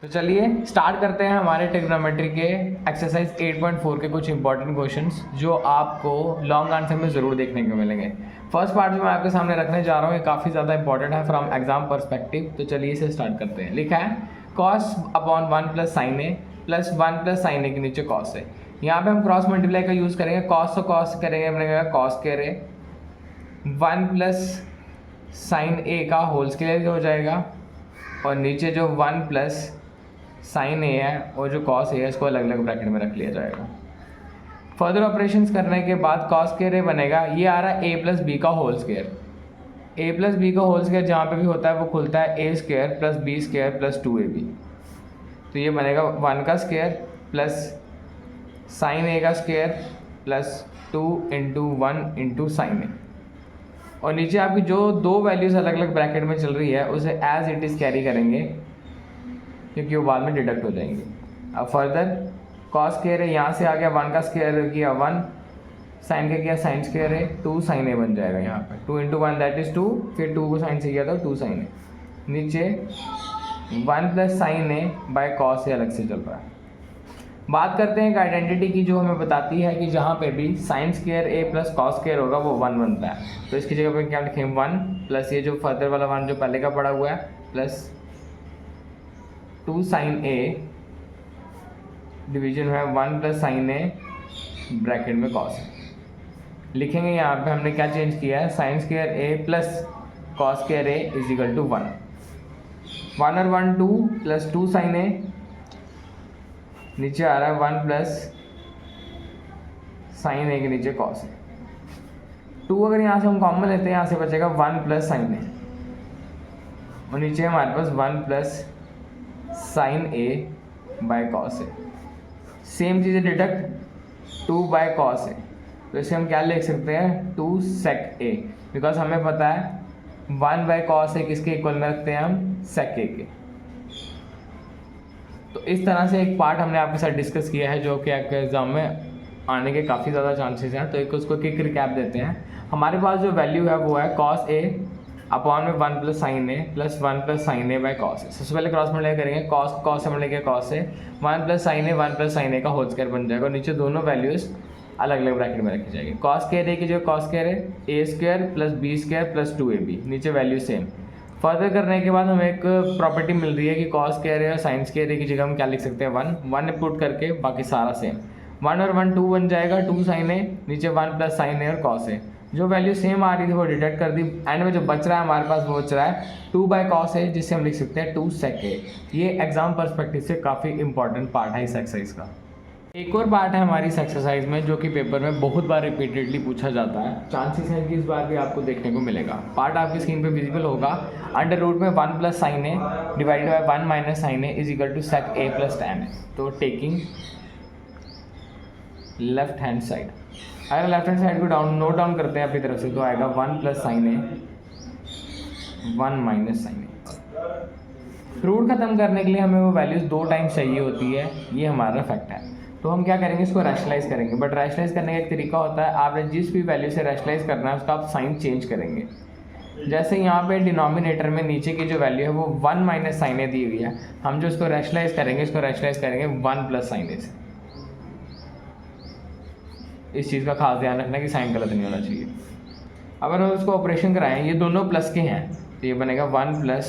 तो चलिए स्टार्ट करते हैं हमारे ट्रिग्नोमेट्री के एक्सरसाइज 8.4 के कुछ इंपॉर्टेंट क्वेश्चंस जो आपको लॉन्ग आंसर में ज़रूर देखने को मिलेंगे। फर्स्ट पार्ट जो मैं आपके सामने रखने जा रहा हूँ ये काफ़ी ज़्यादा इंपॉर्टेंट है फ्रॉम एग्जाम पर्सपेक्टिव। तो चलिए इसे स्टार्ट करते हैं। लिखा है कॉस अपॉन 1 प्लस साइन ए प्लस 1 प्लस साइन ए के नीचे कॉस है। यहाँ पे हम क्रॉस मल्टीप्लाई का यूज़ करेंगे। कॉस तो कॉस करेंगे, बनेगा कॉस के रे 1 प्लस साइन ए का होल स्क्वायर हो जाएगा और नीचे जो 1 प्लस साइन ए है और जो कॉस ए है इसको अलग अलग ब्रैकेट में रख लिया जाएगा। फर्दर ऑपरेशंस करने के बाद कॉस के रे बनेगा, ये आ रहा है ए प्लस बी का होल स्क्वायर। ए प्लस बी का होल स्क्वायर जहाँ पे भी होता है वो खुलता है a square plus b square plus 2ab। तो ये बनेगा 1 का स्क्वायर प्लस साइन ए का square plus 2 into 1 into sine a. और नीचे आपकी जो दो वैल्यूज़ अलग अलग ब्रैकेट में चल रही है उसे एज इट इज़ कैरी करेंगे क्योंकि वो बाद में डिडक्ट हो जाएंगे। अब फर्दर कॉस स्क्वायर है, यहाँ से आ गया 1 का स्क्वायर किया 1, साइन का किया साइन स्क्वायर है 2 साइन ए बन जाएगा यहाँ पे 2 इंटू 1 दैट इज़ 2, फिर 2 को साइन से किया तो 2 साइन ए। नीचे 1 plus sign a by cos a अलग से चल रहा है। बात करते हैं एक आइडेंटिटी की जो हमें बताती है कि जहाँ पे भी साइन स्क्वायर ए प्लस कॉस स्क्वायर होगा वो 1 बनता है। तो इसकी जगह पे क्या लिखेंगे 1 प्लस ये जो फर्दर वाला 1 जो पहले का पड़ा हुआ है प्लस 2 साइन ए डिवीजन है 1 प्लस साइन ए ब्रैकेट में कॉस है। लिखेंगे यहाँ पे हमने क्या चेंज किया है, sign square A plus cos square A is equal to 1 और 1 2 प्लस 2 साइन ए, नीचे आ रहा है 1 प्लस साइन ए के नीचे कॉस है 2। अगर यहाँ से हम कॉमन लेते हैं यहाँ से बचेगा 1 प्लस साइन ए और नीचे हमारे पास 1 plus sign a by cos है। सेम चीज़ें डिडक्ट 2 बाय कॉस है तो इसे हम क्या लिख सकते हैं 2 सेक ए, बिकॉज हमें पता है 1 बाय कॉस ए किसके इक्वल में रखते हैं हम सेक ए के। तो इस तरह से एक पार्ट हमने आपके साथ डिस्कस किया है जो कि आपके एग्जाम में आने के काफ़ी ज़्यादा चांसेस हैं। तो एक उसको क्विक रिकैप देते हैं। हमारे पास जो वैल्यू है वो है कॉस ए अपॉन में 1 plus sign A plus 1 plus sign a by cos a. सबसे पहले क्रॉस मल्टीप्लाई करेंगे, कॉस कॉस से multiply cos a 1 plus sign a 1 plus sign a का होल स्क्वायर बन जाएगा और नीचे दोनों वैल्यूज़ अलग अलग ब्रैकेट में रखी जाएगी। कॉस स्क्वायर ए की जो कॉस स्क्वायर है a square plus b square plus 2ab, नीचे वैल्यू सेम। फर्दर करने के बाद हमें एक प्रॉपर्टी मिल रही है कि कॉस स्क्वायर ए और साइन स्क्वायर ए की जगह हम क्या लिख सकते हैं 1 पुट करके बाकी सारा सेम 1 और 1 2 बन जाएगा 2 साइन ए, नीचे 1 प्लस साइन ए और कॉस ए। जो वैल्यू सेम आ रही थी वो डिडक्ट कर दी। एंड में जो बच रहा है हमारे पास वो बच रहा है 2 बाय कॉस है जिससे हम लिख सकते हैं 2 सेक ए। ये एग्जाम पर्सपेक्टिव से काफ़ी इंपॉर्टेंट पार्ट है इस एक्सरसाइज का। एक और पार्ट है हमारी इस एक्सरसाइज में जो कि पेपर में बहुत बार रिपीटेडली पूछा जाता है, चांसेस हैं कि इस बार भी आपको देखने को मिलेगा। पार्ट आपकी स्क्रीन पे विजिबल होगा। अंडर रूट में 1 plus sign a divided by 1 minus sine a is equal to sec a plus tan a. तो टेकिंग लेफ्ट हैंड साइड, अगर लेफ्ट हैंड साइड को नोट डाउन करते हैं अपनी तरफ से तो आएगा 1 plus sign a 1 minus sine a. Root खत्म करने के लिए हमें वो वैल्यूज़ 2 टाइम्स चाहिए होती है, ये हमारा फैक्ट है। तो हम क्या करेंगे, इसको रैशनलाइज करेंगे। बट रैशनलाइज करने का एक तरीका होता है, आपने जिस भी वैल्यू से रैशनलाइज करना है उसका आप साइन चेंज करेंगे। जैसे यहाँ पे डिनोमिनेटर में नीचे की जो वैल्यू है वो 1 माइनस साइन ए दी हुई है, हम जो इसको रैशनलाइज करेंगे इसको रैशनलाइज करेंगे 1 प्लस साइन ए से। इस चीज़ का खास ध्यान रखना कि साइन गलत नहीं होना चाहिए। अगर हम उसको ऑपरेशन कराएं, ये दोनों प्लस के हैं तो ये बनेगा 1 प्लस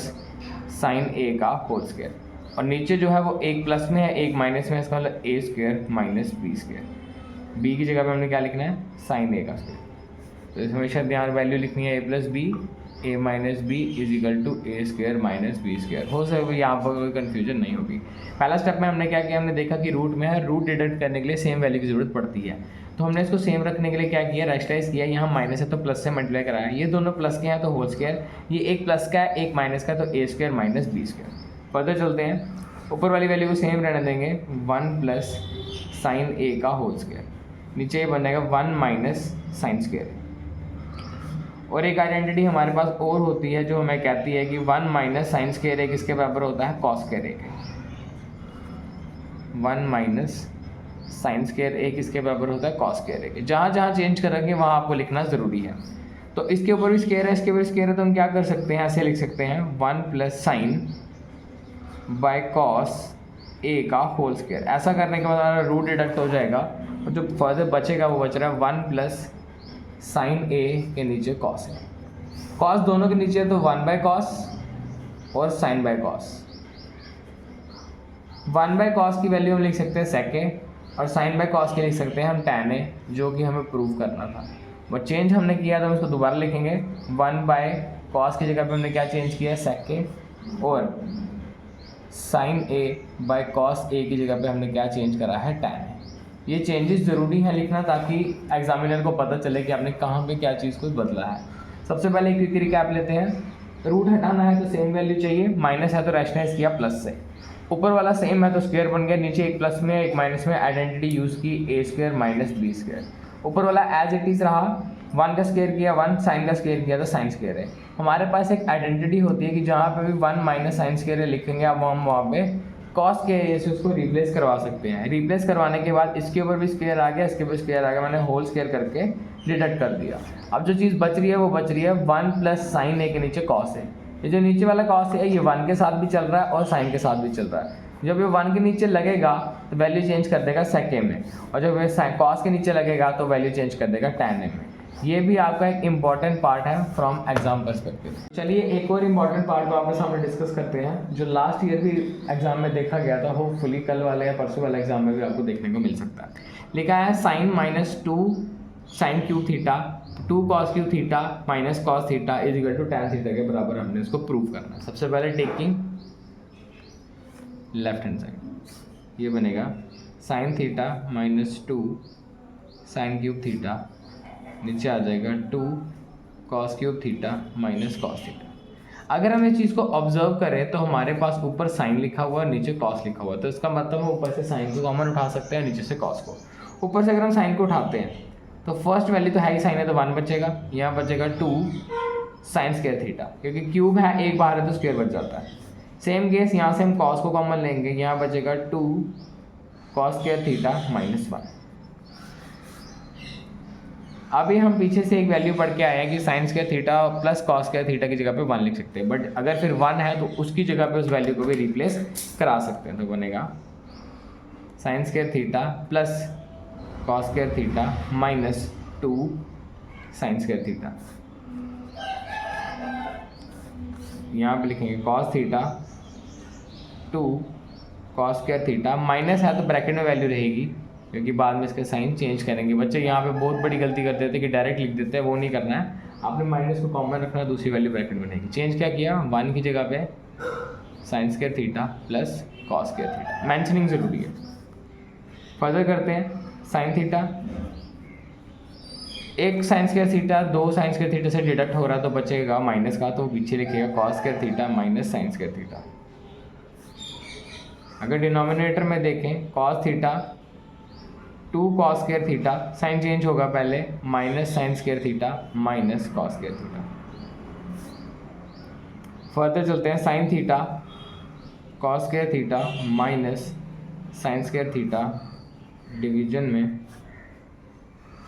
साइन ए का होल स्क्वायर और नीचे जो है वो एक प्लस में है एक माइनस में है, इसका मतलब a square minus B square. B की जगह पे हमने क्या लिखना है साइन ए का स्क्वायर। तो इस हमेशा ध्यान वैल्यू लिखनी है a plus b a minus b is equal to a square minus B square. हो सकता है यहाँ पर कोई कन्फ्यूजन नहीं होगी। पहला स्टेप में हमने क्या किया, हमने देखा कि रूट में है, रूट डिडक्ट करने के लिए सेम वैल्यू की ज़रूरत पड़ती है। तो हमने इसको सेम रखने के लिए क्या किया, रैशनलाइज किया। यहाँ माइनस है तो प्लस से मल्टीप्लाई कराया, ये दोनों प्लस के हैं तो होल स्क्वायर, ये एक प्लस का है एक माइनस का तो a square minus B square. Further चलते हैं, ऊपर वाली वैल्यू को सेम रहने देंगे 1 प्लस साइन ए का होल स्क्वायर, नीचे ये बनेगा 1 माइनस साइन स्क्वायर। और एक आइडेंटिटी हमारे पास और होती है जो हमें कहती है कि 1 माइनस साइन स्क्वायर ए किसके बराबर होता है कॉस स्क्वायर ए के। 1 माइनस साइन स्क्वायर ए किसके बराबर होता है कॉस स्क्वायर ए के। जहाँ जहाँ चेंज करेंगे वहाँ आपको लिखना ज़रूरी है। तो इसके ऊपर भी स्क्वायर है, इसके ऊपर स्क्वायर है, तो हम क्या कर सकते हैं, ऐसे लिख सकते हैं 1 प्लस साइन बाय कॉस ए का होल स्क्वायर। ऐसा करने के बाद हमारा रूट डिडक्ट हो जाएगा और जो फर्दर बचेगा वो बच रहा है 1 प्लस साइन ए के नीचे कॉस ए। कॉस दोनों के नीचे है तो 1 बाय कॉस और sign by cos. 1 by cos की वैल्यू हम लिख सकते हैं सेक ए और साइन बाय कॉस की लिख सकते हैं हम टैन ए, जो कि हमें प्रूव करना था। बट चेंज हमने किया तो हम इसको दोबारा लिखेंगे। 1 बाय कॉस की जगह पे हमने क्या चेंज किया है, सेक ए, और साइन ए बाय कॉस ए की जगह पे हमने क्या चेंज करा है, टैन ए। ये चेंजेस ज़रूरी है लिखना ताकि एग्जामिनर को पता चले कि आपने कहाँ पे क्या चीज़ को बदला है। सबसे पहले एक क्विक रिकैप लेते हैं। रूट हटाना है तो सेम वैल्यू चाहिए, माइनस है तो रैशनलाइज किया प्लस से, ऊपर वाला सेम है तो स्क्वायर बन गया, नीचे एक प्लस में एक माइनस में आइडेंटिटी यूज़ की ए स्क्वायर माइनस बी स्क्वायर। ऊपर वाला एज इट इज़ रहा, 1 का स्क्वायर किया 1, साइन का स्क्वायर किया तो साइन स्क्वायर है। हमारे पास एक आइडेंटिटी होती है कि जहाँ पे भी 1 माइनस साइन स्क्वायर लिखेंगे अब हम वहाँ पे कॉस के एरिया से उसको रिप्लेस करवा सकते हैं। रिप्लेस करवाने के बाद इसके ऊपर भी स्क्वायर आ गया, इसके ऊपर स्क्वायर आ गया, मैंने होल स्क्वायर करके डिडक्ट कर दिया। अब जो चीज़ बच रही है वो बच रही है 1 प्लस साइन ए के नीचे कॉस है। ये जो नीचे वाला कॉस है ये 1 के साथ भी चल रहा है और साइन के साथ भी चल रहा है। जब ये 1 के नीचे लगेगा तो वैल्यू चेंज कर देगा सेक ए में, और जब ये कॉस के नीचे लगेगा तो वैल्यू चेंज कर देगा टैन ए में। ये भी आपका एक इम्पॉर्टेंट पार्ट है फ्रॉम एग्जाम पर्सपेक्टिव। चलिए एक और इम्पॉर्टेंट पार्ट को आपके सामने डिस्कस करते हैं जो लास्ट ईयर भी एग्जाम में देखा गया था, होपफुली कल वाले या परसों वाले एग्जाम में भी आपको देखने को मिल सकता है। लिखा है sine minus 2 sine cube theta 2 cos cube theta minus cos theta is equal to tan theta के बराबर हमने इसको प्रूव करना है। सबसे पहले टेकिंग लेफ्ट हैंड साइड, ये बनेगा sine theta minus 2 sine cube theta, नीचे आ जाएगा 2 cos cube theta minus cos theta. अगर हम इस चीज़ को ऑब्जर्व करें तो हमारे पास ऊपर साइन लिखा हुआ है, नीचे कॉस लिखा हुआ है, तो इसका मतलब हम ऊपर से साइन को कॉमन उठा सकते हैं, नीचे से कॉस को। ऊपर से अगर हम साइन को उठाते हैं तो फर्स्ट वैल्यू तो है ही साइन है तो 1 बचेगा, यहाँ बचेगा 2 साइन स्क्वायर थीटा, क्योंकि क्यूब है एक बाहर है तो स्क्वायर बच जाता है। सेम केस यहाँ से हम कॉस को कॉमन लेंगे, यहाँ बचेगा 2 कॉस स्क्वायर थीटा माइनस 1। अभी हम पीछे से एक वैल्यू पढ़ के आए हैं कि sign square theta plus cos square theta की जगह पे 1 लिख सकते हैं, बट अगर फिर 1 है तो उसकी जगह पे उस वैल्यू को भी रिप्लेस करा सकते हैं। तो बनेगा sign square theta plus cos square theta minus 2 sign square theta. यहाँ पे लिखेंगे cos theta 2 cos square theta, minus है तो ब्रैकेट में वैल्यू रहेगी क्योंकि बाद में इसके साइन चेंज करेंगे। बच्चे यहाँ पे बहुत बड़ी गलती करते थे कि डायरेक्ट लिख देते हैं, वो नहीं करना है, आपने माइनस को कॉमन रखना है, दूसरी वैल्यू ब्रैकेट में रहेगी। चेंज क्या किया, 1 की जगह पे sign square theta plus cos square theta, mentioning ज़रूरी है। फर्दर करते हैं, साइन थीटा एक sign square theta 2 sign square theta से डिडक्ट हो रहा है तो बचेगा माइनस का, तो पीछे लिखेगा cos square theta minus sine square theta. अगर डिनोमिनेटर में देखें cos theta 2 cos square theta, sine change होगा पहले, minus sine square theta minus cos square theta. Further चलते हैं, sine theta cos square theta minus sine square theta division में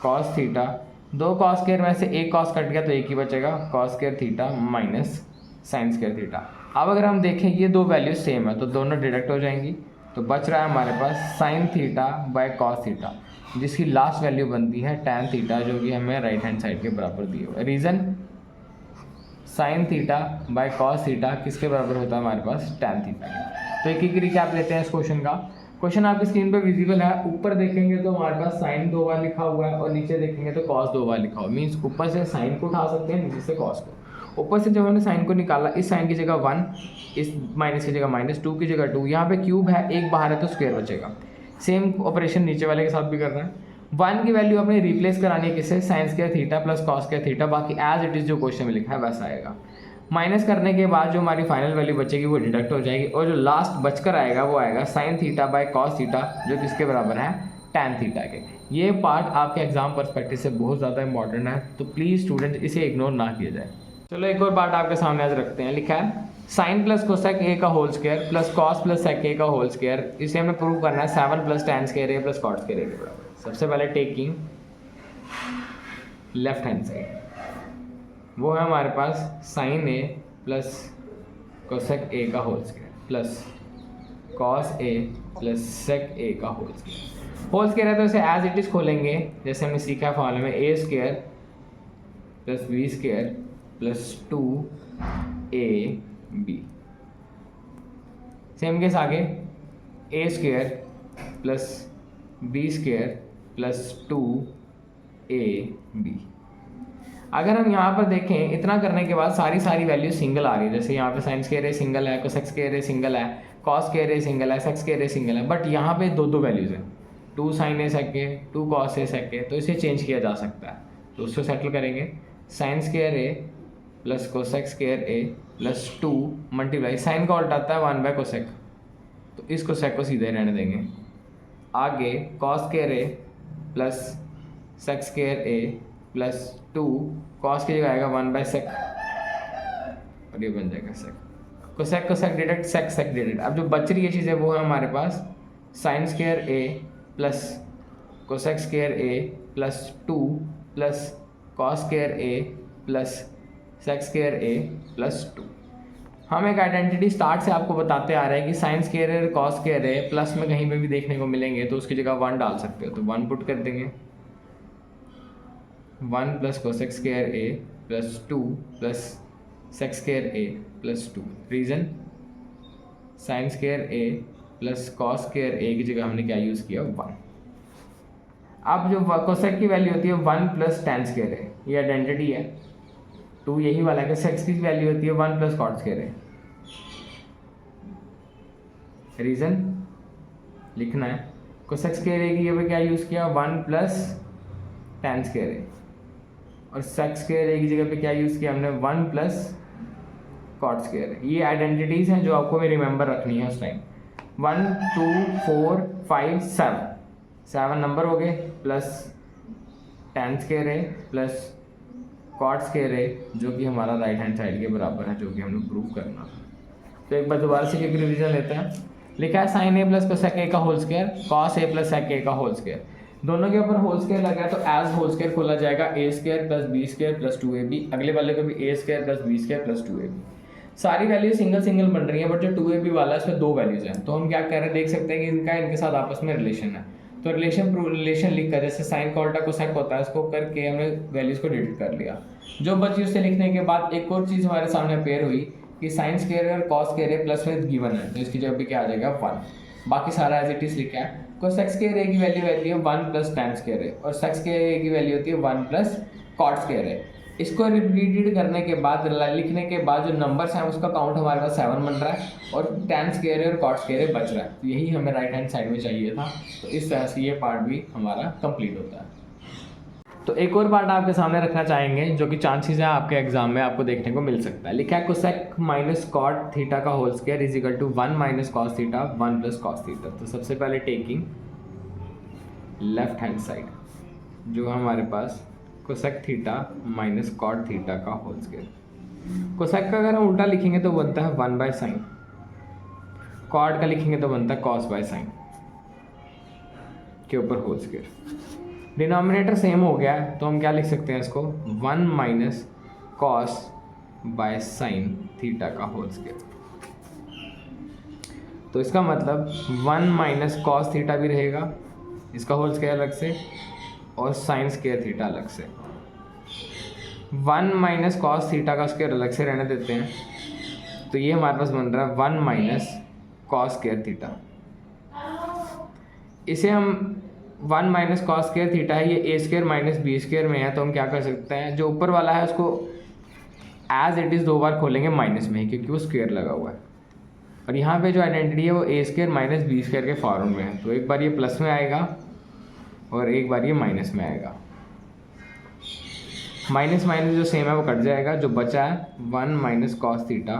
cos theta, 2 cos square में से एक कॉस कट गया तो एक ही बचेगा, cos square theta minus sine square theta. अब अगर हम देखें ये दो वैल्यू सेम है तो दोनों डिडक्ट हो जाएंगी, तो बच रहा है हमारे पास sine theta by cos theta, जिसकी लास्ट वैल्यू बनती है टैन थीटा, जो कि हमें राइट हैंड साइड के बराबर दिए हुए। Reason, sign theta by cos theta किसके बराबर होता है हमारे पास, टैन थीटा। तो एक रिकैप लेते हैं इस क्वेश्चन का। क्वेश्चन आपकी स्क्रीन पे विजिबल है, ऊपर देखेंगे तो हमारे पास साइन 2 बार लिखा हुआ है और नीचे देखेंगे तो कॉस 2 बार लिखा हुआ है। मीन्स ऊपर से साइन को उठा सकते हैं, नीचे से कॉस को। ऊपर से जब हमने साइन को निकाला, इस साइन की जगह 1, इस माइनस की जगह माइनस, 2 की जगह 2, यहाँ पे क्यूब है एक बाहर है तो स्क्वायर बचेगा। सेम ऑपरेशन नीचे वाले के साथ भी करना है। 1 की वैल्यू अपने रिप्लेस करानी है किससे, sign square theta plus cos square theta, बाकी एज इट इज़ जो क्वेश्चन में लिखा है वैसा आएगा। माइनस करने के बाद जो हमारी फाइनल वैल्यू बचेगी वो डिडक्ट हो जाएगी, और जो लास्ट बचकर आएगा वो आएगा sign theta by cos theta, जो किसके बराबर है, टैन थीटा के। ये पार्ट आपके एग्जाम पर्सपेक्टिव से बहुत ज़्यादा इंपॉर्टेंट है, तो प्लीज़ स्टूडेंट इसे इग्नोर ना किया जाए। चलो एक और पार्ट आपके सामने आज रखते हैं। लिखा है साइन प्लस कोसेक ए का whole square plus cos plus sec ए का होल स्क्वायर, इसे हमें प्रूव करना है 7 plus tan square A plus cot square a के बराबर। सबसे पहले टेकिंग लेफ्ट हैंड साइड, वो है हमारे पास साइन ए प्लस कोसेक ए का होल स्क्वायर प्लस कॉस ए प्लस सेक ए का होल स्क्वायर। होल स्क्वायर है तो इसे एज इट इज़ खोलेंगे, जैसे हमने सीखा है फॉर्मूले में, a square plus b square plus 2ab। Same case आगे, a square plus b square plus 2ab। अगर हम यहाँ पर देखें, इतना करने के बाद सारी वैल्यू सिंगल आ रही है, जैसे यहाँ पे साइन स्क्वायर ए सिंगल है, कोसेक स्क्वायर ए सिंगल है, कॉस स्क्वायर ए सिंगल है, सेक स्क्वायर ए सिंगल है, बट यहाँ पे दो वैल्यूज़ हैं, 2 sign A sec A, 2 cos A सेक ए, तो इसे चेंज किया जा सकता है। तो उसको सेटल करेंगे, साइन स्क्वायर ए प्लस कोसेक स्क्वायर ए प्लस 2 मल्टीप्लाई, साइन का उल्टा आता है 1 बाय कोसेक, तो इस कोसेक को सीधे रहने देंगे। आगे कॉस स्क्वायर ए प्लस सेक स्क्वायर ए प्लस 2 कॉस की जगह आएगा 1 बाय सेक, और ये बन जाएगा सेक। कोसेक डिडक्ट सेक डिडक्ट। अब जो बच रही है चीज़ है वो है हमारे पास साइन स्क्वायर ए प्लस कोसेक स्क्वायर ए प्लस 2 प्लस कॉस स्क्वायर ए प्लस सेक स्क्वायर ए प्लस 2। हम एक आइडेंटिटी स्टार्ट से आपको बताते आ रहे हैं कि साइन स्क्वायर ए कॉस स्क्वायर ए प्लस में कहीं पे भी देखने को मिलेंगे तो उसकी जगह 1 डाल सकते हो, तो 1 पुट कर देंगे, 1 प्लस कोसेक स्क्वायर ए प्लस 2 प्लस सेक स्क्वायर ए प्लस 2। रीज़न, साइन स्क्वायर ए प्लस कॉस स्क्वायर ए की जगह हमने क्या यूज़ किया, 1। अब जो कोसेक की वैल्यू होती है 1 प्लस टेन स्क्वायर है, ये आइडेंटिटी है। 2 यही वाला है, सेक्स की वैल्यू होती है 1 प्लस कॉट स्क्वायर है। रीज़न लिखना है, कोसेक स्क्वायर ए की जगह क्या यूज़ किया, 1 प्लस टेन स्क्वायर है, और सेक स्क्वायर ए की जगह पे क्या यूज़ किया हमने, 1 प्लस कॉट स्क्वायर है। ये आइडेंटिटीज़ हैं जो आपको भी रिमेंबर रखनी है उस टाइम। 1 2 4 5 7 नंबर हो गए, प्लस टेन स्क्वायर है प्लस कॉट स्क्वायर है, जो कि हमारा राइट हैंड साइड के बराबर है, जो कि हमने प्रूव करना था। तो एक बार दोबारा से एक रिवीजन लेते हैं। लिखा है साइन ए प्लस कोसेक ए का होल स्क्वायर, कॉस ए प्लस सेक ए का होल स्क्वायर, दोनों के ऊपर होल स्क्वायर लगा है तो एज होल स्क्वायर खोला जाएगा a square plus b square plus 2ab। अगले वाले को भी a square plus b square plus 2ab। सारी वैल्यू सिंगल बन रही है, बट जो 2ab वाला है उसमें 2 वैल्यूज हैं, तो हम क्या कर रहे हैं, देख सकते हैं कि इनके साथ आपस में रिलेशन है। तो रिलेशन लिखकर, जैसे साइन का उल्टा कोसेक होता है, उसको करके हमने वैल्यूज को डिलीट कर लिया। जो बची उससे लिखने के बाद एक और चीज़ हमारे सामने अपेयर हुई कि साइन स्क्वायर और कॉस स्क्वायर प्लस में गिवन है, तो इसकी जगह पे क्या आ जाएगा, 1। बाकी सारा एज इट इज लिखा है। कोसेक स्क्वायर ए की वैल्यू है 1 प्लस टेन स्क्वायर है, और सेक स्क्वायर ए की वैल्यू होती है 1 प्लस कॉट स्क्वायर है। इसको रिपीटेड करने के बाद, लिखने के बाद जो नंबर्स हैं उसका काउंट हमारे पास 7 बन रहा है, और टेन स्क्वायर और कॉट स्क्वायर बच रहा है। तो यही हमें राइट हैंड साइड में चाहिए था, तो इस तरह से ये पार्ट भी हमारा कंप्लीट होता है। तो एक और पार्ट आपके सामने रखना चाहेंगे जो कि चांसेस है आपके एग्जाम में आपको देखने को मिल सकता है। लिखा है कोसेक माइनस कॉट थीटा का whole square is equal to 1 minus cos theta 1 plus cos theta. तो सबसे पहले टेकिंग लेफ्ट हैंड साइड, जो हमारे पास cosec theta minus cot theta का होल स्क्वायर। कोसेक का अगर हम उल्टा लिखेंगे तो बनता है 1 बाय साइन, कॉट का लिखेंगे तो बनता है कॉस बाय साइन के ऊपर होल स्क्वायर। डिनोमिनेटर सेम हो गया है तो हम क्या लिख सकते हैं इसको, 1 minus cos by sine theta का होल स्क्वायर। तो इसका मतलब 1 माइनस कॉस थीटा भी रहेगा, इसका होल स्क्वायर अलग से, और साइन स्क्वायर थीटा अलग से। 1 माइनस कॉस थीटा का स्क्वायर अलग से रहने देते हैं, तो ये हमारे पास बन रहा है 1 माइनस कॉस स्क्वायर थीटा। इसे हम 1 माइनस कॉस स्क्वायर थीटा है, ये ए स्क्वायर माइनस बी स्क्वायर में है, तो हम क्या कर सकते हैं, जो ऊपर वाला है उसको एज इट इज़ 2 बार खोलेंगे माइनस में ही, क्योंकि वो स्क्वायर लगा हुआ है। और यहाँ पे जो आइडेंटिटी है वो ए स्क्वायर माइनस बी स्क्वायर के फॉर्म में है, तो एक बार ये प्लस में आएगा और एक बार ये माइनस में आएगा। माइनस माइनस जो सेम है वो कट जाएगा, जो बचा है 1 minus cos theta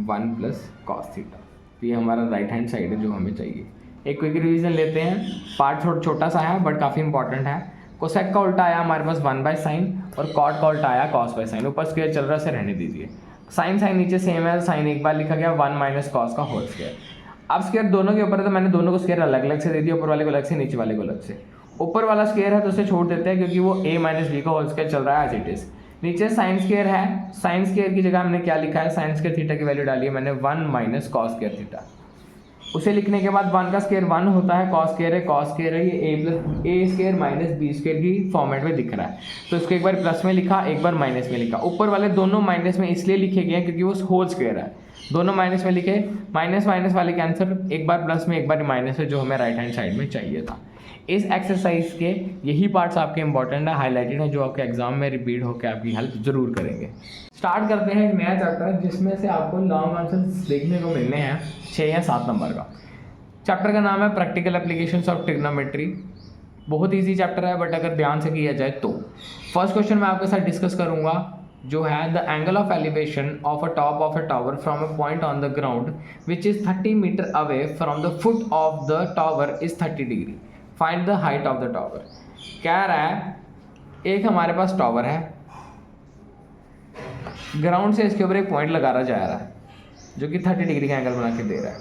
1 plus cos theta. तो ये हमारा राइट हैंड साइड है जो हमें चाहिए। एक क्विक रिवीजन लेते हैं, पार्ट छोटा सा है बट काफ़ी इंपॉर्टेंट है। कोसेक का उल्टा आया हमारे पास 1 बाय साइन, और कॉट का उल्टा आया कॉस बाय साइन। ऊपर स्क्वायर चल रहा है, रहने दीजिए। साइन नीचे सेम है, साइन एक बार लिखा गया 1 माइनस कॉस का होल स्क्वायर। अब स्क्वायर दोनों के ऊपर है तो मैंने दोनों को स्क्वायर अलग अलग से दे दिया, ऊपर वाले को अलग से, नीचे वाले को अलग से। ऊपर वाला स्क्वायर है तो उसे छोड़ देते हैं क्योंकि वो a माइनस बी का होल स्क्वायर चल रहा है एज इट इज़। नीचे साइन स्क्वायर है, साइन स्क्वायर की जगह हमने क्या लिखा है, साइन स्क्वायर थीटा की वैल्यू डाली है मैंने 1 माइनस कॉस स्क्वायर थीटा। उसे लिखने के बाद 1 का स्क्वायर 1 होता है, कॉस स्क्वायर है ये a square minus B square की फॉर्मेट में दिख रहा है। तो इसको एक बार प्लस में लिखा, एक बार माइनस में लिखा। ऊपर वाले दोनों माइनस में इसलिए लिखे गए हैं क्योंकि वो होल स्क्वायर है, दोनों माइनस में लिखे। माइनस माइनस वाले के आंसर एक बार प्लस में एक बार माइनस में, जो हमें राइट हैंड साइड में चाहिए था। इस एक्सरसाइज के यही पार्ट्स आपके इंपॉर्टेंट है, हाईलाइटेड है, जो आपके एग्जाम में रिपीट होकर आपकी हेल्प जरूर करेंगे। स्टार्ट करते हैं एक नया चैप्टर जिसमें से आपको लॉन्ग आंसर्स देखने को मिलने हैं 6 या 7 नंबर का। चैप्टर का नाम है प्रैक्टिकल एप्लीकेशंस ऑफ ट्रिग्नोमेट्री। बहुत इजी चैप्टर है बट अगर ध्यान से किया जाए तो। फर्स्ट क्वेश्चन मैं आपके साथ डिस्कस करूंगा जो है the angle of elevation of a top of a tower from a point on the ground which is 30 metre away from the foot of the tower is 30 degree. Find the height of the tower. कह रहा है एक हमारे पास tower है, ground से इसके ऊपर एक पॉइंट लगाया जा रहा है जो कि 30 डिग्री का एंगल बना के दे रहा है,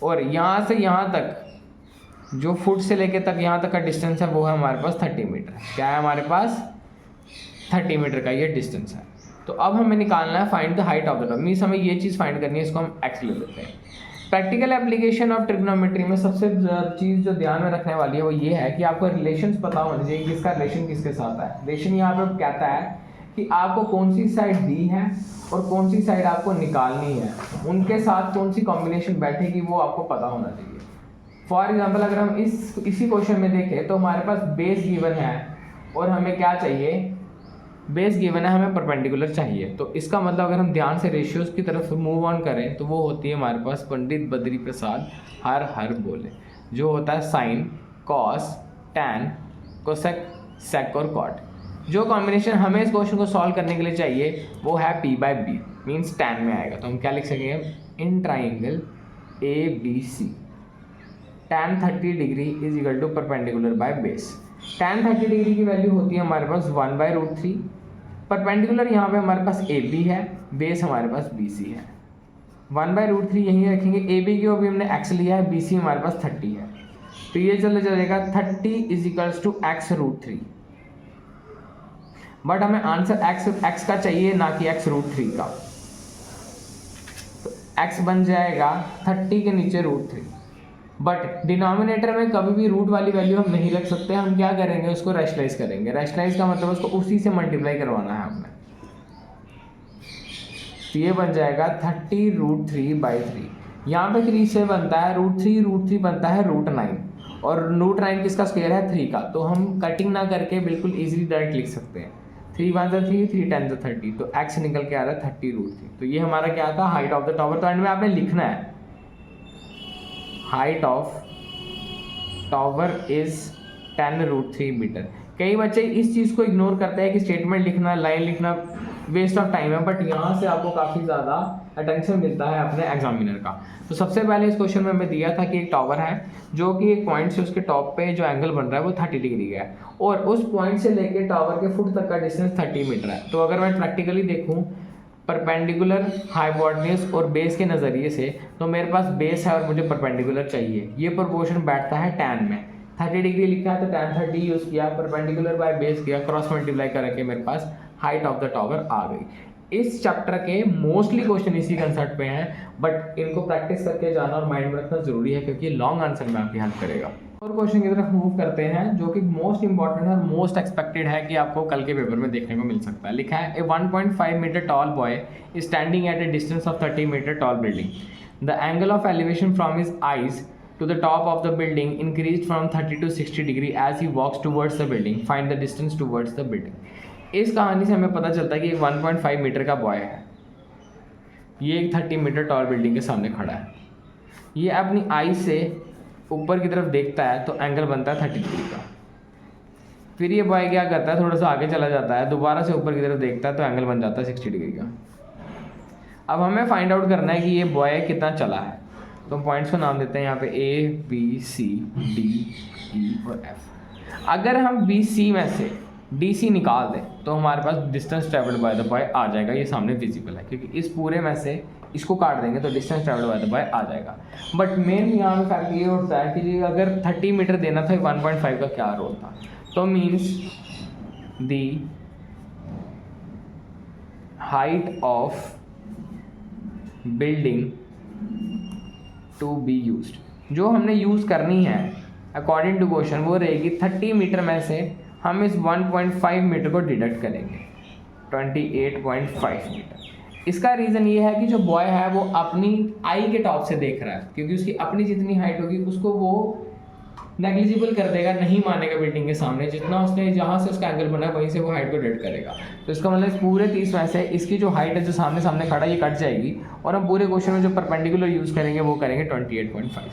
और यहाँ से यहाँ तक जो फुट से लेके तक यहाँ तक का डिस्टेंस है वो है हमारे पास 30 मीटर। क्या है हमारे पास 30 मीटर का ये डिस्टेंस है। तो अब हमें निकालना है find the height of the tower, means हमें ये चीज़ फाइंड करनी है, इसको हम एक्स ले लेते हैं। प्रैक्टिकल एप्लीकेशन ऑफ ट्रिग्नोमेट्री में सबसे चीज़ जो ध्यान में रखने वाली है वो ये है कि आपको रिलेशंस पता होने चाहिए, किसका रिलेशन किसके साथ है। रिलेशन यहाँ पे कहता है कि आपको कौन सी साइड दी है और कौन सी साइड आपको निकालनी है, उनके साथ कौन सी कॉम्बिनेशन बैठेगी वो आपको पता होना चाहिए। फॉर एग्जांपल अगर हम इसी क्वेश्चन में देखें तो हमारे पास बेस गिवन है और हमें क्या चाहिए, बेस गिवन है, हमें परपेंडिकुलर चाहिए। तो इसका मतलब अगर हम ध्यान से रेशियोज की तरफ मूव ऑन करें तो वो होती है हमारे पास पंडित बद्री प्रसाद हर बोले, जो होता है साइन, कॉस, टैन, कोसेक, सेक और कॉट। जो कॉम्बिनेशन हमें इस क्वेश्चन को सॉल्व करने के लिए चाहिए वो है P/B, मीन्स टैन में आएगा। तो हम क्या लिख सकेंगे, in triangle ABC tan 30 degree is equal to perpendicular by base. Tan 30 degree की वैल्यू होती है हमारे पास 1/√3। परपेंडिकुलर यहाँ पे हमारे पास AB है, बेस हमारे पास BC है। 1/√3 यहीं रखेंगे, AB की भी हमने x लिया है, BC हमारे पास 30 है, तो ये चले जाएगा 30 is equals to x√3। But हमें आंसर x का चाहिए ना कि x√3 का, तो x बन जाएगा 30 के नीचे √3। बट डिनोमिनेटर में कभी भी रूट वाली वैल्यू हम नहीं रख सकते, हम क्या करेंगे उसको रैशनलाइज करेंगे। रैशनलाइज का मतलब उसको उसी से मल्टीप्लाई करवाना है हमने, तो ये बन जाएगा 30√3/3। यहाँ पे 3 से बनता है √3 बनता है √9, और √9 किसका स्क्वायर है 3 का, तो हम कटिंग ना करके बिल्कुल इजीली डायरेक्ट लिख सकते हैं। 3 1 3 3 10 30, तो x निकल के आ रहा है 30√3। तो ये हमारा क्या था, हाइट ऑफ द टावर। तो एंड में आपने लिखना है height of tower is 10√3 metre. कई बच्चे इस चीज़ को इग्नोर करते हैं कि स्टेटमेंट लिखना, लाइन लिखना वेस्ट ऑफ टाइम है, बट यहाँ से आपको काफ़ी ज़्यादा अटेंशन मिलता है अपने एग्जामिनर का। तो सबसे पहले इस क्वेश्चन में हमें दिया था कि एक टावर है जो कि एक पॉइंट से उसके टॉप पे जो एंगल बन रहा है वो 30 डिग्री का है, और उस पॉइंट से लेके टावर के फुट तक का डिस्टेंस 30 मीटर है। तो अगर मैं प्रैक्टिकली देखूँ परपेंडिकुलर, हाइपोटेन्यूज और बेस के नज़रिए से, तो मेरे पास बेस है और मुझे परपेंडिकुलर चाहिए। ये प्रोपोर्शन बैठता है टैन में, 30 डिग्री लिखा है तो टैन 30 यूज़ किया, परपेंडिकुलर बाय बेस किया, क्रॉस मल्टीप्लाई करके मेरे पास हाइट ऑफ द टावर आ गई। इस चैप्टर के मोस्टली क्वेश्चन इसी कंसेप्ट पे हैं, बट इनको प्रैक्टिस करके जाना और माइंड में रखना जरूरी है क्योंकि लॉन्ग आंसर में आपकी हेल्प करेगा। और क्वेश्चन की तरफ मूव करते हैं जो कि मोस्ट इंपॉर्टेंट है और मोस्ट एक्सपेक्टेड है कि आपको कल के पेपर में देखने को मिल सकता है। लिखा है a 1.5 metre tall boy is standing at a distance of 30 metre tall building. The angle of elevation from his eyes to the top of the building increased from 30 to 60 degree as he walks towards the building. Find the distance towards the building. इस कहानी से हमें पता चलता है कि एक 1.5 metre का बॉय है, ये एक 30 मीटर टॉल बिल्डिंग के सामने खड़ा है, ये अपनी आई से ऊपर की तरफ देखता है तो एंगल बनता है 30 डिग्री का। फिर ये बॉय क्या करता है, थोड़ा सा आगे चला जाता है, दोबारा से ऊपर की तरफ देखता है तो एंगल बन जाता है 60 डिग्री का। अब हमें फाइंड आउट करना है कि ये बॉय कितना चला है, तो हम पॉइंट्स को नाम देते हैं यहाँ पे A B C D E और F। अगर हम BC में से DC निकाल दें तो हमारे पास distance travelled by the boy आ जाएगा, ये सामने विजिबल है क्योंकि इस पूरे में से इसको काट देंगे तो distance travelled by the boy आ जाएगा। बट मेन यहाँ पे फैक्ट ये होता है कि अगर 30 मीटर देना था 1.5 का क्या रोल था, तो means the height of building to be used. जो हमने यूज़ करनी है अकॉर्डिंग टू क्वेश्चन वो रहेगी 30 मीटर में से हम इस 1.5 मीटर को डिडक्ट करेंगे, 28.5 मीटर। इसका रीज़न ये है कि जो बॉय है वो अपनी आई के टॉप से देख रहा है, क्योंकि उसकी अपनी जितनी हाइट होगी उसको वो नेग्लिजिबल कर देगा, नहीं मानेगा बिल्डिंग के सामने, जितना उसने जहाँ से उसका एंगल बना है वहीं से वो हाइट को डिडक्ट करेगा। तो इसका मतलब पूरे 30 में से इसकी जो हाइट है जो सामने सामने खड़ा ये कट जाएगी, और हम पूरे क्वेश्चन में जो परपेंडिकुलर यूज़ करेंगे वो करेंगे 28.5।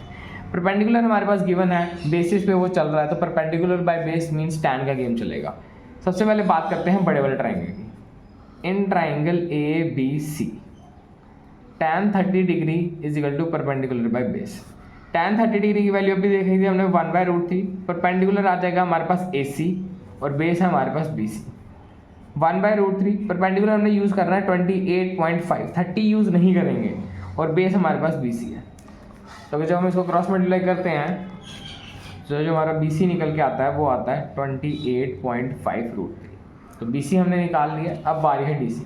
परपेंडिकुलर हमारे पास गिवन है, बेसिस पे वो चल रहा है, तो perpendicular by base means tan का गेम चलेगा। सबसे पहले बात करते हैं बड़े वाले ट्राइंगल की। In triangle A B C tan 30 degree is equal to perpendicular by base. tan 30 degree की वैल्यू अभी देख रही थी हमने 1/√3, परपेंडिकुलर आ जाएगा हमारे पास AC और बेस है हमारे पास BC। 1/√3 परपेंडिकुलर हमने यूज़ करना है 28.5, 30 यूज़ नहीं करेंगे, और बेस हमारे पास BC है। तो जब हम इसको क्रॉस मल्टीप्लाई करते हैं तो जो हमारा BC निकल के आता है वो आता है 28.5√3। तो BC हमने निकाल लिया। अब बारी है DC।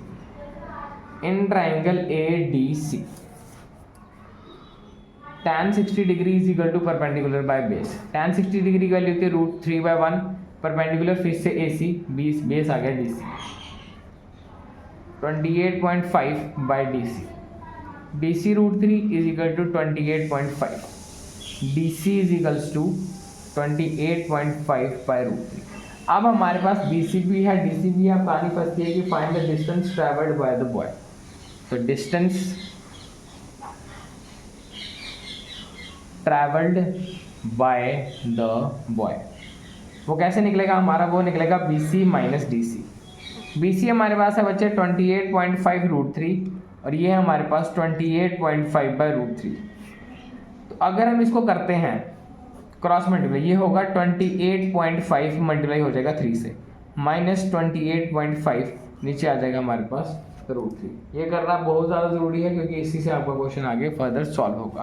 In triangle ADC tan 60 degree is equal to perpendicular by base. tan 60 degree की वैल्यू होती है √3/1, परपेंडिकुलर फिर से AC, बेस आ गया DC, 28.5/DC। DC √3 is equal to 28.5, DC is equals to 28.5/√3। अब हमारे पास BC भी है DC भी है। पानी फंसती है कि find the distance travelled by the boy. तो distance travelled by the boy वो कैसे निकलेगा हमारा, वो निकलेगा BC माइनस DC। BC हमारे पास है बच्चे 28.5√3 और ये हमारे पास 28.5/√3। तो अगर हम इसको करते हैं क्रॉस मल्टीप्लाई, ये होगा 28.5 मल्टीप्लाई हो जाएगा 3 से, माइनस 28.5 नीचे आ जाएगा हमारे पास √3। ये करना बहुत ज़्यादा ज़रूरी है क्योंकि इसी से आपका क्वेश्चन आगे फर्दर सॉल्व होगा।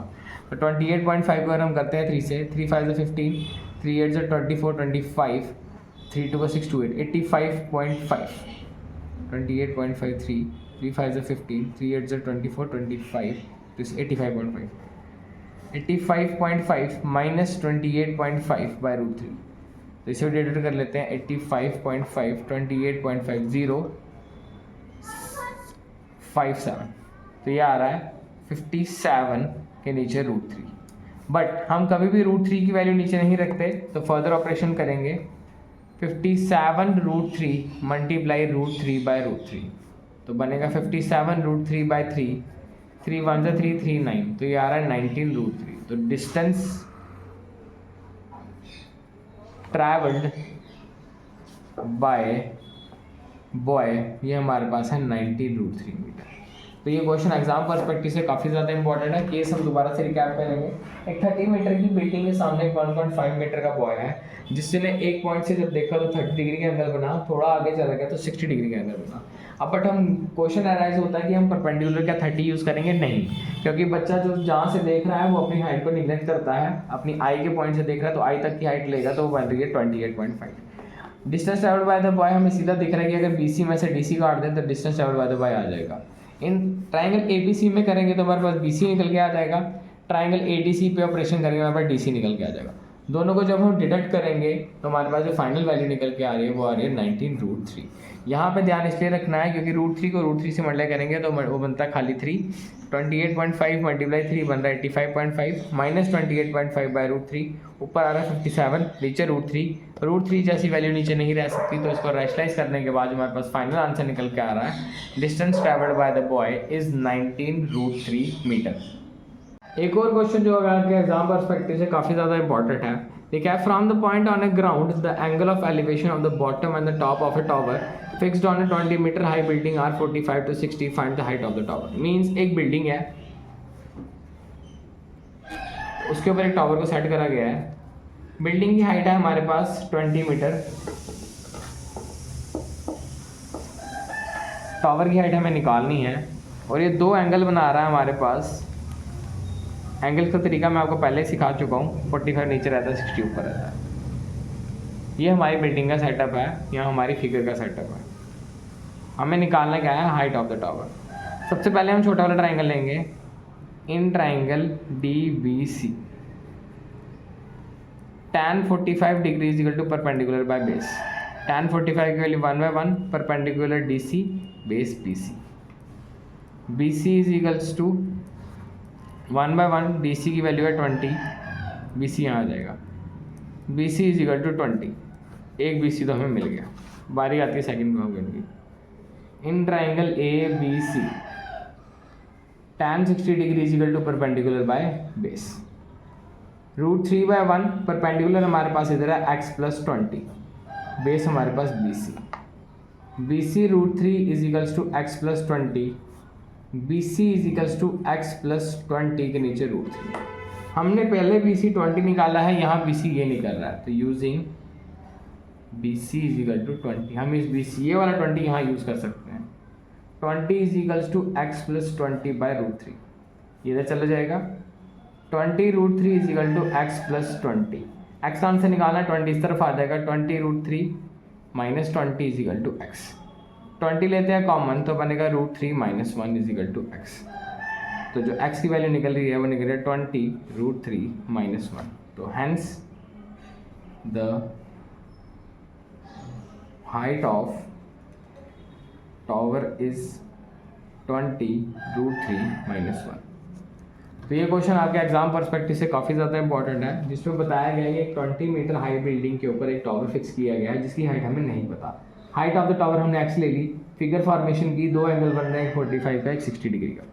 तो 28.5 को अगर हम करते हैं 3 से, 3 5 से 15, 3 8 से 24, 25, 3 2 का 6 2 8, 85.5, 28.5, 3 5 से 15, 3 8 से 24, 25, तो 85.5, 85.5 माइनस 28.5/√3। तो इसे डिवाइड कर लेते हैं, 85.5 28.5 057, तो ये आ रहा है 57 के नीचे √3। बट हम कभी भी √3 की वैल्यू नीचे नहीं रखते, तो फर्दर ऑपरेशन करेंगे 57√3 मल्टीप्लाई √3/√3, तो बनेगा 57√3/3, 3 1 से 3 3 9, तो ये आ रहा है 19√3। तो डिस्टेंस ट्रैवल्ड बाय बॉय ये हमारे पास है 19√3 मीटर। तो ये क्वेश्चन एग्जाम पर्सपेक्टिव से काफ़ी ज़्यादा इंपॉर्टेंट है। केस हम दोबारा से रिकैप करेंगे। एक 30 मीटर की बिल्डिंग के सामने 1.5 मीटर का बॉय है, जिसने एक पॉइंट से जब देखा तो 30 डिग्री के एंगल बना, थोड़ा आगे चला गया तो 60 डिग्री का एंगल बना। अब बट हम क्वेश्चन अराइज होता है कि हम परपेंडिकुलर क्या 30 यूज़ करेंगे, नहीं, क्योंकि बच्चा जो जहाँ से देख रहा है वो अपनी हाइट को निगलेक्ट करता है, अपनी आई के पॉइंट से देख रहा है तो आई तक की हाइट लेगा, तो वो बन रही है 28.5। Distance travelled by the boy हमें सीधा दिख रहा है कि अगर BC में से DC काट दें तो distance travelled by the boy आ जाएगा। इन ट्राइंगल ABC में करेंगे तो हमारे पास BC निकल के आ जाएगा, ट्राइंगल ADC पे ऑपरेशन करेंगे हमारे पास DC निकल के आ जाएगा। दोनों को जब हम डिडक्ट करेंगे तो हमारे पास जो फाइनल वैल्यू निकल के आ रही है वो आ रही है 19√3। यहाँ पे ध्यान इसलिए रखना है क्योंकि √3 को √3 से मल्टीप्लाई करेंगे तो वो बनता है खाली 3, 28.5 मल्टीप्लाई 3 बन रहा है 85.5, माइनस 28.5/√3, ऊपर आ रहा है 57, नीचे √3 जैसी वैल्यू नीचे नहीं रह सकती, तो इसको रैशनलाइज करने के बाद हमारे पास फाइनल आंसर निकल के आ रहा है distance travelled by the boy is 19√3 metre. एक और क्वेश्चन जो आपके एग्जाम पर्सपेक्टिव से काफ़ी ज़्यादा इंपॉर्टेंट है, देखिए from the point on a ground the angle of elevation of the bottom and the top of a tower fixed on a 20 metre high building are 45 to 60, find the height of the tower. Means एक building है, उसके ऊपर एक tower को set करा गया है, building की हाइट है हमारे पास 20 मीटर, टॉवर की हाइट हमें निकालनी है, और ये दो एंगल बना रहा है हमारे पास। एंगल का तरीका मैं आपको पहले ही सिखा चुका हूँ, 45 नीचे रहता है, 60 ऊपर रहता है। ये हमारी बिल्डिंग का सेटअप है, यहाँ हमारी फिगर का सेटअप है। हमें निकालना क्या है, हाइट ऑफ द टॉवर। सबसे पहले हम छोटा वाला ट्राइंगल लेंगे, in triangle DBC tan 45 degree is equal to perpendicular by base. tan 45 की value 1/1 perpendicular DC base BC। BC is equals to 1/1 DC की वैल्यू है 20, BC यहाँ आ जाएगा। BC इज इक्वल टू 20, एक BC तो हमें मिल गया। बारी आती है सेकंड प्रॉब्लम की। In triangle ABC tan 60 degree is equal to perpendicular by base. √3/1 perpendicular हमारे पास इधर है x + 20, बेस हमारे पास BC। BC √3 is equals to x + 20, BC is equals to x + 20 के नीचे √3। हमने पहले BC 20 निकाला है, यहाँ BC ये निकल रहा है, तो using BC is equal to 20 हम इस BC ये वाला 20 यहाँ यूज़ कर सकते हैं। 20 is equals to x + 20 by √3, ये इधर चला जाएगा। 20 √3 is equal to x + 20, x answer निकालना 20 इस तरफ आ जाएगा। 20 √3 - 20 इज इक्वल टू x। 20 लेते हैं कॉमन तो बनेगा √3 - 1 इज इक्वल टू x। तो जो x की वैल्यू निकल रही है वो निकल रही है 20 √3 - 1। तो hence the height of tower is 20 √3 - 1। तो ये क्वेश्चन आपके एग्जाम पर्सपेक्टिव से काफ़ी ज़्यादा इंपॉर्टेंट है, जिसमें बताया गया है कि 20 मीटर हाई बिल्डिंग के ऊपर एक टावर फिक्स किया गया है जिसकी हाइट हमें नहीं पता। हाइट ऑफ द टावर हमने x ले ली, फिगर फॉर्मेशन की, दो एंगल बन रहे हैं, एक 45 का एक 60 डिग्री का।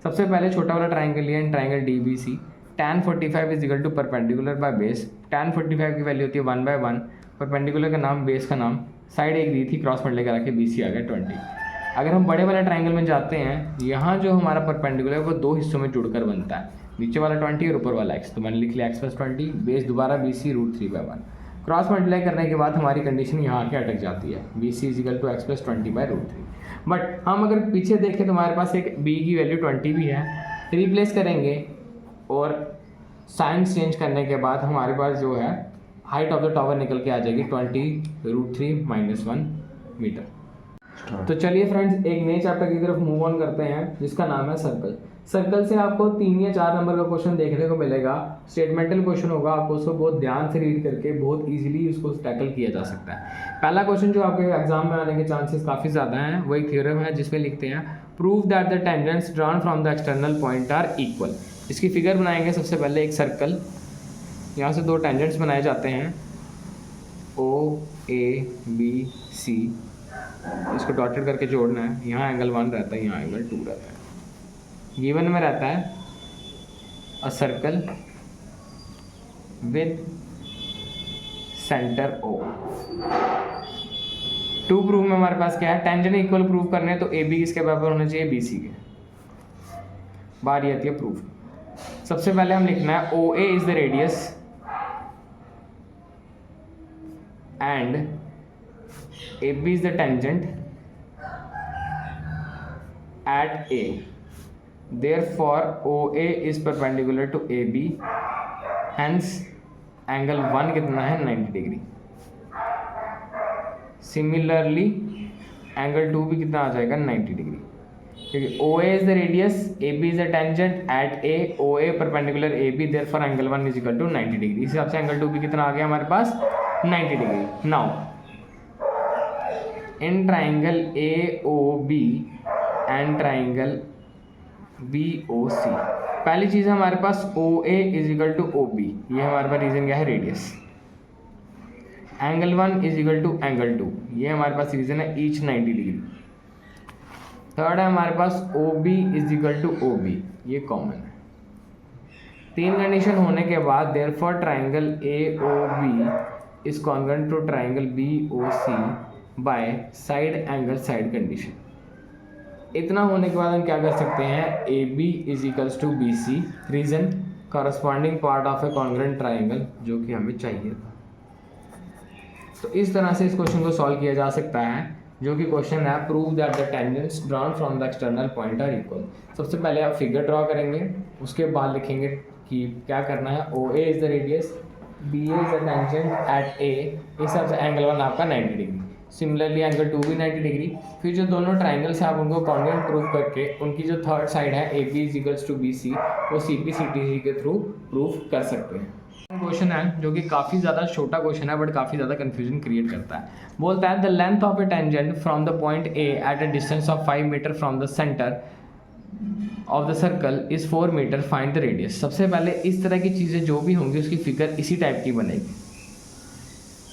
सबसे पहले छोटा वाला ट्राइंगल लिया, in triangle DBC tan 45 is equal to perpendicular by base. tan 45 की वैल्यू होती है 1/1, परपेंडिकुलर का नाम, बेस का नाम, साइड एक दी थी, क्रॉस मल्टीप्लाई करा के BC आ गया 20। अगर हम बड़े वाले ट्राइंगल में जाते हैं, यहाँ जो हमारा परपेंडिकुलर है वो दो हिस्सों में जुड़कर बनता है, नीचे वाला 20 और ऊपर वाला x। तो मैंने लिख लिया x + 20, बेस दोबारा BC √3/1। क्रॉस मल्टीप्लाई करने के बाद हमारी कंडीशन यहाँ आके अटक जाती है, BC is equal to x + 20 by √3। But हम अगर पीछे देखें तो हमारे पास एक B की वैल्यू 20 भी है, रिप्लेस करेंगे और साइंस चेंज करने के बाद हमारे पास जो है हाइट ऑफ द टावर निकल के आ जाएगी 20 √3 - 1 मीटर। तो चलिए फ्रेंड्स एक नए चैप्टर की तरफ मूव ऑन करते हैं जिसका नाम है सर्कल। सर्कल से आपको 3 या 4 नंबर का क्वेश्चन देखने को मिलेगा, स्टेटमेंटल क्वेश्चन होगा, आपको उसको बहुत ध्यान से रीड करके बहुत इजीली उसको टैकल किया जा सकता है। पहला क्वेश्चन जो आपके एग्जाम में आने के चांसेस काफ़ी ज़्यादा हैं वो एक थ्योरम है जिसमें लिखते हैं prove that the tangents drawn from the external point are equal. इसकी फिगर बनाएंगे। सबसे पहले एक सर्कल, यहाँ से दो टेंजेंट्स बनाए जाते हैं OABC, इसको डॉटेड करके जोड़ना है। यहाँ एंगल 1 रहता है, यहाँ एंगल 2 रहता है। गिवन में रहता है a circle with centre O। To prove में हमारे पास क्या है, टेंजेंट इक्वल प्रूफ करने हैं तो AB किसके बराबर होने चाहिए, BC के। बारी आती है प्रूफ। सबसे पहले हम लिखना है OA is the radius and AB is the tangent at A. Therefore, OA is perpendicular to AB. Hence, angle 1 कितना है 90 डिग्री। Similarly, angle 2 भी कितना आ जाएगा 90 डिग्री, क्योंकि OA is the radius, AB is the tangent at A, OA perpendicular AB, therefore angle 1 is equal to 90 degree. इस हिसाब से angle 2 भी कितना आ गया हमारे पास 90 degree. Now in triangle AOB and triangle BOC, पहली चीज़ है हमारे पास OA is equal to OB, ये हमारे पास रीजन क्या है, radius. Angle 1 is equal to angle 2, ये हमारे पास रीजन है ईच 90 डिग्री। थर्ड है हमारे पास OB is equal to OB, ये कॉमन है। 3 कंडीशन होने के बाद therefore triangle AOB is congruent to triangle BOC by side angle side condition. इतना होने के बाद हम क्या कर सकते हैं, AB is equals to BC, reason corresponding part of a congruent triangle, जो कि हमें चाहिए था। तो इस तरह से इस क्वेश्चन को सॉल्व किया जा सकता है, जो कि क्वेश्चन है prove that the tangents drawn from the external point are equal. सबसे पहले आप फिगर ड्रॉ करेंगे, उसके बाद लिखेंगे कि क्या करना है, OA is the radius, BA is the tangent eight A, इस हिसाब से एंगल 1 आपका 90 डिग्री। सिमिलरली एंगल 2 भी 90 डिग्री। फिर जो दोनों ट्राइंगल्स हैं आप उनको कॉन्ग्रुएंट प्रूव करके उनकी जो थर्ड साइड है A B is equals to B C वो C P C T C के थ्रू प्रूव कर सकते हैं। क्वेश्चन है जो कि काफ़ी ज़्यादा छोटा क्वेश्चन है बट काफ़ी ज़्यादा कन्फ्यूजन क्रिएट करता है। बोलता है the length of a tangent from the point A at a distance of 5 metre from the centre of the circle is 4 metre, find the radius. सबसे पहले इस तरह की चीज़ें जो भी होंगी उसकी फिगर इसी टाइप की बनेगी।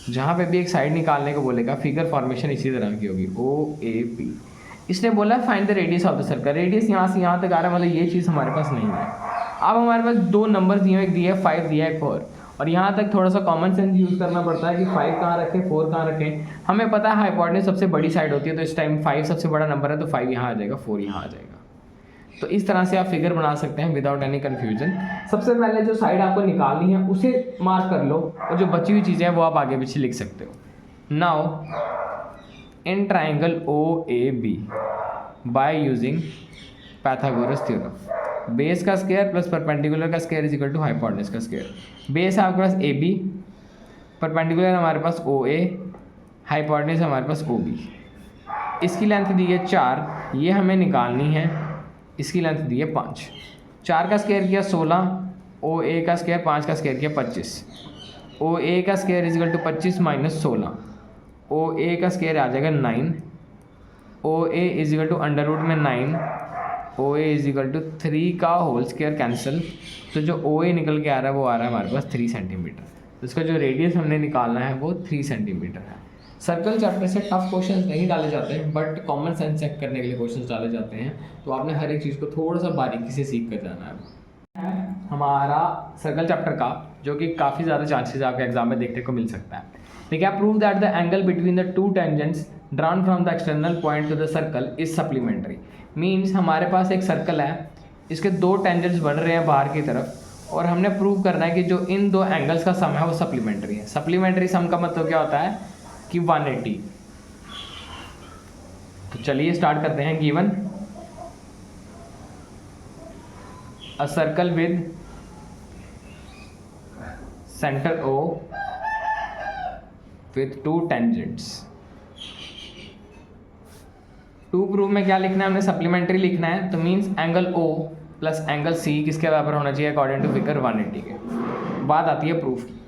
जहाँ पे भी एक साइड निकालने को बोलेगा फिगर फॉर्मेशन इसी तरह की होगी ओ ए पी। इसने बोला find the radius of the circle. Radius यहाँ से यहाँ तक आ रहा है, मतलब ये चीज़ हमारे पास नहीं है। अब हमारे पास दो नंबर दिए हैं, एक दिया है 5 दिया है 4, और यहाँ तक थोड़ा सा कॉमन सेंस यूज़ करना पड़ता है कि 5 कहाँ रखें 4 कहाँ रखें। हमें पता है हाइपोटेन्यूज सबसे बड़ी साइड होती है, तो इस टाइम 5 सबसे बड़ा नंबर है तो 5 यहाँ आ जाएगा, 4 यहाँ आ जाएगा। तो इस तरह से आप फिगर बना सकते हैं विदाउट एनी कन्फ्यूजन। सबसे पहले जो साइड आपको निकालनी है उसे मार्क कर लो और जो बची हुई चीज़ें हैं वो आप आगे पीछे लिख सकते हो। Now in triangle O A B by using Pythagoras theorem, base का स्क्वायर प्लस परपेंडिकुलर का square is equal to hypotenuse का स्क्वायर। बेस है आपके पास ए बी, परपेंडिकुलर हमारे पास ओ ए, हाइपोटेन्यूज हमारे पास ओ बी। इसकी लेंथ दी है 4, ये हमें निकालनी है। इसकी लेंथ दी है 5। 4 का स्क्वायर किया 16, ओ ए का स्क्वायर 5 का स्क्वायर किया 25। ओ ए का square is equal to 25 minus 16, O A का स्क्वायर आ जाएगा 9, O A is equal to under root में 9, O A is equal to 3 का होल स्क्वायर कैंसिल, तो जो ओ ए निकल के आ रहा है वो आ रहा है हमारे पास 3 सेंटीमीटर। तो इसका जो रेडियस हमने निकालना है वो 3 सेंटीमीटर है। सर्कल चैप्टर से टफ क्वेश्चंस नहीं डाले जाते हैं बट कॉमन सेंस चेक करने के लिए क्वेश्चंस डाले जाते हैं, तो आपने हर एक चीज़ को थोड़ा सा बारीकी से सीख कर जाना है। हमारा सर्कल चैप्टर का जो कि काफ़ी ज़्यादा चांसेस आपके एग्जाम में देखने को मिल सकता है। ठीक है, prove that the angle between the two tangents drawn from the external point two the circle is supplementary. Means हमारे पास एक सर्कल है, इसके दो टेंजेंट्स बन रहे हैं बाहर की तरफ और हमने प्रूव करना है कि जो इन दो एंगल्स का सम है वो सप्लीमेंट्री है। सप्लीमेंट्री सम का मतलब क्या होता है कि 180। तो चलिए स्टार्ट करते हैं। Given a circle with centre O with 2 tangents. To prove में क्या लिखना है हमने, सप्लीमेंट्री लिखना है। तो means angle O plus angle C किसके बराबर होना चाहिए अकॉर्डिंग टू फिगर 180 के। बात आती है प्रूफ की।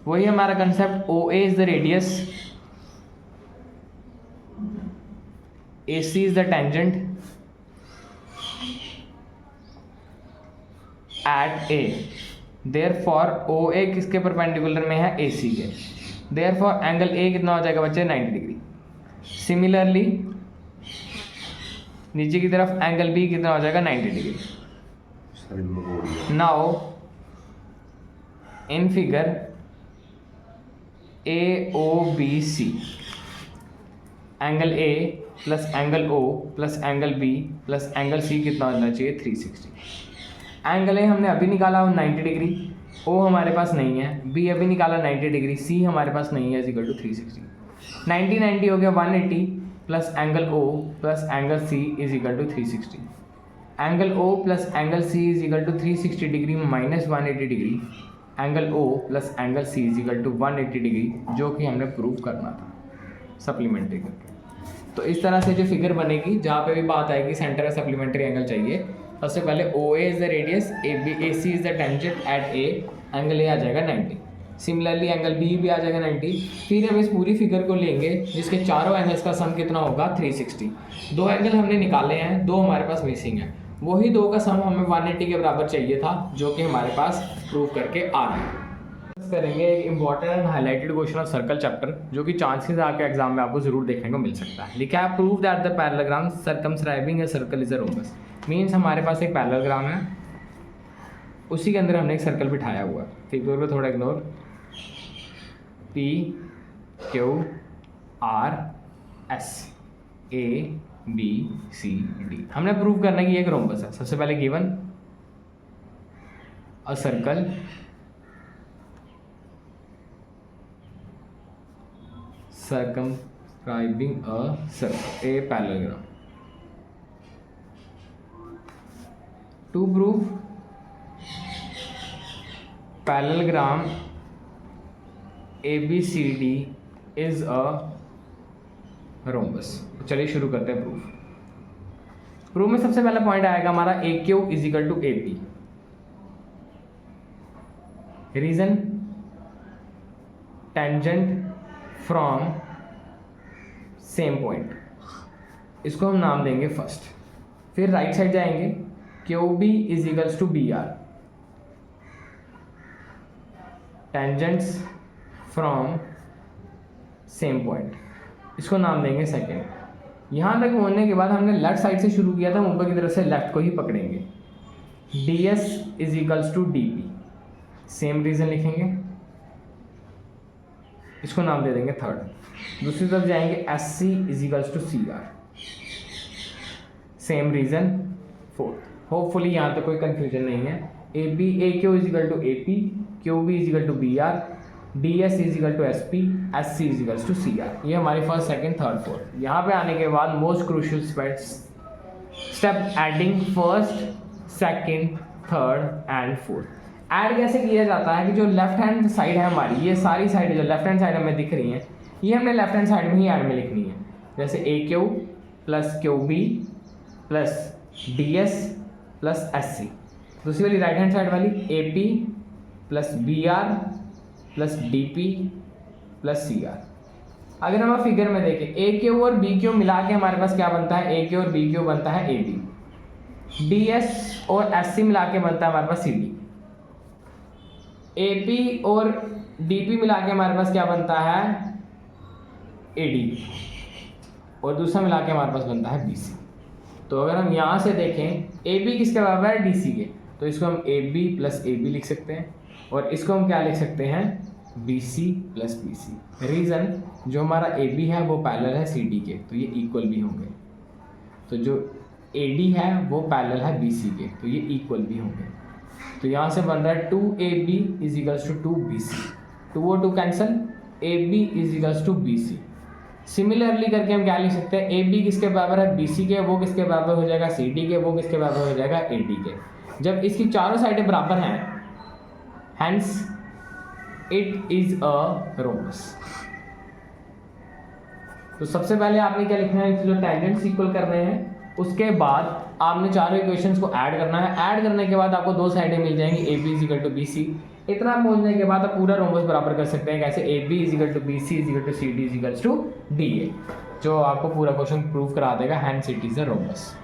वही हमारा concept, O A is the radius, A C is the tangent at A. Therefore O A किसके परपेंडिकुलर में है, ए सी के। देयरफॉर एंगल ए कितना हो जाएगा बच्चे, 90 डिग्री। सिमिलरली नीचे की तरफ एंगल बी कितना हो जाएगा, 90 degree. Now in figure A O B C, angle A plus angle O plus angle B plus angle C कितना होना चाहिए, 360। एंगल ए हमने अभी निकाला 90 डिग्री, ओ हमारे पास नहीं है, बी अभी निकाला 90 डिग्री, सी हमारे पास नहीं है, इज इक्वल टू 360। 90 90 हो गया 180 plus angle O plus angle C is equal to 360। Angle O plus angle C is equal to 360 degree minus 180 degree. Angle O plus angle C is equal to 180 degree, जो कि हमने prove करना था supplementary करके। तो इस तरह से जो फिगर बनेगी जहाँ पे भी बात आएगी सेंटर का सप्लीमेंट्री एंगल चाहिए, सबसे पहले OA is the radius, AC is the tangent eight A, angle A आ जाएगा 90। सिमिलरली एंगल B भी आ जाएगा 90। फिर हम इस पूरी फिगर को लेंगे जिसके चारों एंगल्स का सम कितना होगा, 360। दो एंगल हमने निकाले हैं, दो हमारे पास मिसिंग है, वही दो का सम हमें 180 के बराबर चाहिए था, जो कि हमारे पास प्रूव करके आ रहा है। करेंगे एक important and highlighted question of circle chapter, जो कि चांसेस आपके एग्जाम में आपको जरूर देखने को मिल सकता है। लिखा है prove that the parallelogram circumscribing a circle is a rhombus. Means हमारे पास एक पैरेललोग्राम है, उसी के अंदर हमने एक सर्कल बिठाया हुआ है। फिगर को थोड़ा ignore, P Q R S A B C D। हमने प्रूव करना है कि एक रोम्बस है। सबसे पहले given a circle circumscribing a circle, a parallelogram। To prove parallelogram ABCD is a rhombus. चलिए शुरू करते हैं प्रूफ। प्रूफ में सबसे पहला पॉइंट आएगा हमारा A Q is equal to A P. Reason, tangent from same point, इसको हम नाम देंगे फर्स्ट। फिर राइट साइड जाएंगे, Q B is equals to B R, tangents from same point, इसको नाम देंगे सेकेंड। यहाँ तक पहुँचने के बाद हमने लेफ्ट साइड से शुरू किया था, ऊपर की तरफ से लेफ्ट को ही पकड़ेंगे। D S is equals to D P, same reason लिखेंगे, इसको नाम दे देंगे थर्ड। दूसरी तरफ जाएंगे, S C is equals to C R, same reason fourth. Hopefully यहाँ तक कोई कंफ्यूजन नहीं है। A B A Q is equal to A P, Q B is equal to B R, D S is equal to S P, S C is equals to C R. ये हमारी first second third fourth. यहाँ पे आने के बाद most crucial step adding first second third and fourth. Add कैसे किया जाता है कि जो लेफ्ट हैंड साइड है हमारी, ये सारी साइड जो लेफ्ट हैंड साइड हमें दिख रही हैं, ये हमने लेफ्ट हैंड साइड में ही ऐड में लिखनी है। जैसे A Q plus Q B plus D S plus S C. दूसरी वाली राइट हैंड साइड वाली A P plus B R plus D P plus C R. अगर हम फिगर में देखें, ए क्यू और बी क्यू मिला के हमारे पास क्या बनता है, ए क्यू और बी क्यू बनता है ए बी। डी एस और एस सी मिला के बनता है हमारे पास सी डी। ए पी और डी पी मिला के हमारे पास क्या बनता है, ए डी। और दूसरा मिला के हमारे पास बनता है बी सी। तो अगर हम यहाँ से देखें, ए बी किसके बराबर है, डी सी के, तो इसको हम A B plus A B लिख सकते हैं। और इसको हम क्या लिख सकते हैं, B C plus B C. Reason, जो हमारा ए बी है वो पैरेलल है सी डी के, तो ये इक्वल भी होंगे। तो जो ए डी है वो पैरेलल है बी सी के, तो ये इक्वल भी होंगे। तो यहाँ से बन रहा है 2AB is equals to 2BC, 2 और 2 cancel, AB is equals to BC। Similarly करके हम क्या लिख सकते हैं, AB किसके बराबर है, BC के, वो किसके बराबर हो जाएगा, CD के, वो किसके बराबर हो जाएगा, AD के। जब इसकी चारों साइडें बराबर हैं, hence it is a rhombus. तो सबसे पहले आपने क्या लिखना है, जो टेंजेंट्स इक्वल करने हैं, उसके बाद आपने चारों इक्वेशंस को ऐड करना है। ऐड करने के बाद आपको दो साइडें मिल जाएंगी, A B is equal to B C. इतना पहुंचने के बाद आप पूरा रोम्बस बराबर कर सकते हैं। कैसे, A B is equal to B C is equal to C D is equals to D A, जो आपको पूरा क्वेश्चन प्रूव करा देगा, hence it is a rhombus.